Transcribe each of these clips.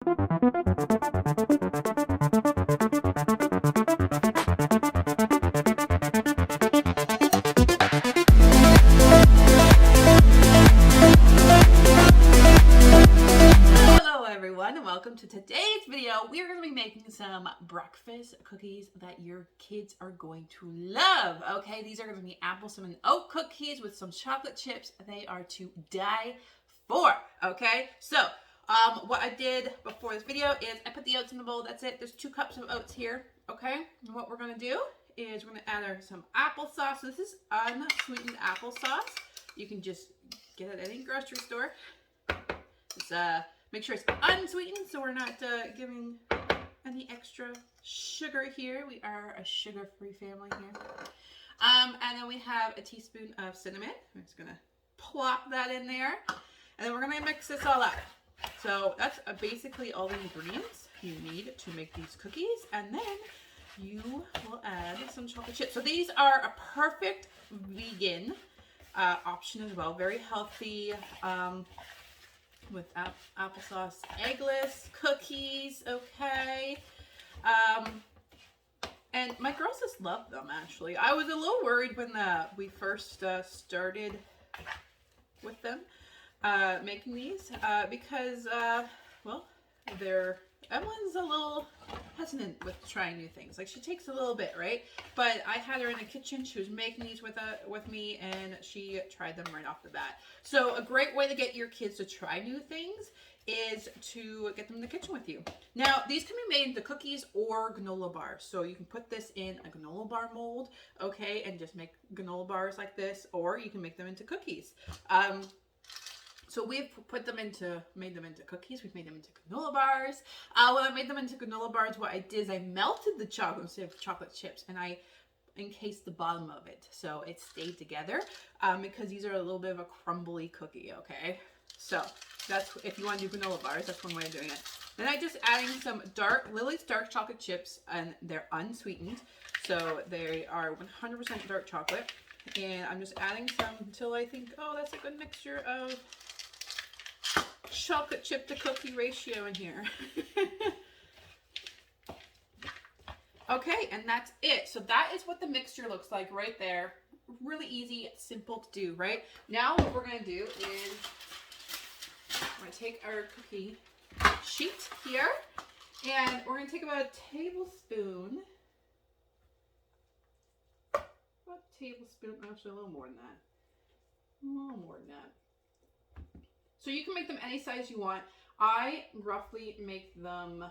And welcome to today's video. We are going to be making some breakfast cookies that your kids are going to love. Okay, these are going to be apple cinnamon oat cookies with some chocolate chips. They are to die for. Okay, so what I did before this video is I put the oats in the bowl. That's it. There's 2 cups of oats here. Okay, and what we're going to do is we're going to add some applesauce. So this is unsweetened applesauce. You can just get it at any grocery store. It's make sure it's unsweetened, so we're not giving any extra sugar here. We are a sugar-free family here. And then we have a teaspoon of cinnamon. I'm just going to plop that in there. And then we're going to mix this all up. So that's basically all the ingredients you need to make these cookies. And then you will add some chocolate chips. So these are a perfect vegan option as well. Very healthy. With applesauce, eggless cookies, okay. And my girls just love them, actually. I was a little worried when we first started with them making these because, well, Evelyn's a little hesitant with trying new things. Like, she takes a little bit, right? But I had her in the kitchen. She was making these with me, and she tried them right off the bat. So a great way to get your kids to try new things is to get them in the kitchen with you. Now, these can be made into cookies or granola bars. So you can put this in a granola bar mold, okay, and just make granola bars like this, or you can make them into cookies. So we've made them into cookies. We've made them into granola bars. When I made them into granola bars, what I did is I melted the chocolate instead of chocolate chips, and I encased the bottom of it so it stayed together because these are a little bit of a crumbly cookie, okay? So that's, if you want to do granola bars, that's one way of doing it. Then I just adding some Lily's dark chocolate chips, and they're unsweetened. So they are 100% dark chocolate. And I'm just adding some until I think, oh, that's a good mixture of chocolate chip to cookie ratio in here. Okay, and that's it. So that is what the mixture looks like right there. Really easy, simple to do, right? Now what we're going to do is we're going to take our cookie sheet here, and we're going to take about a tablespoon. Actually a little more than that. A little more than that. So you can make them any size you want. I roughly make them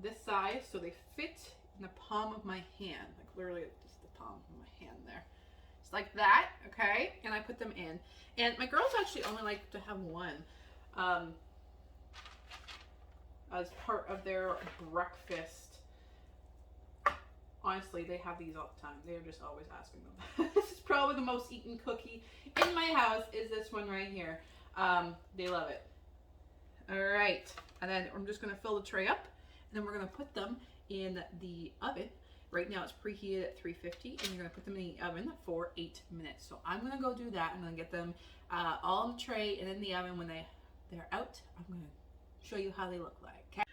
this size so they fit in the palm of my hand. Like literally just the palm of my hand there. Just like that, okay? And I put them in. And my girls actually only like to have one as part of their breakfast. Honestly, they have these all the time. They're just always asking them. This is probably the most eaten cookie in my house is this one right here. They love it. All right. And then I'm just going to fill the tray up. And then we're going to put them in the oven. Right now it's preheated at 350. And you're going to put them in the oven for 8 minutes. So I'm going to go do that. I'm going to get them all in the tray and in the oven. When they're out, I'm going to show you how they look like. Okay?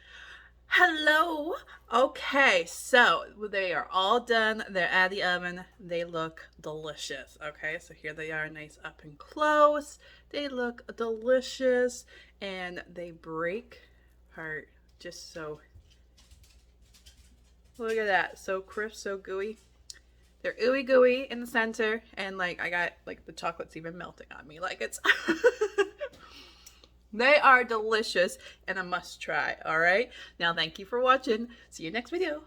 Hello. Okay, so they are all done. They're out of the oven. They look delicious. Okay, so here they are, nice up and close. They look delicious, and they break apart just so. Look at that, so crisp, so gooey. They're ooey gooey in the center, and like I got like the chocolate's even melting on me. Like it's. They are delicious and a must try, all right? Now, thank you for watching. See you next video.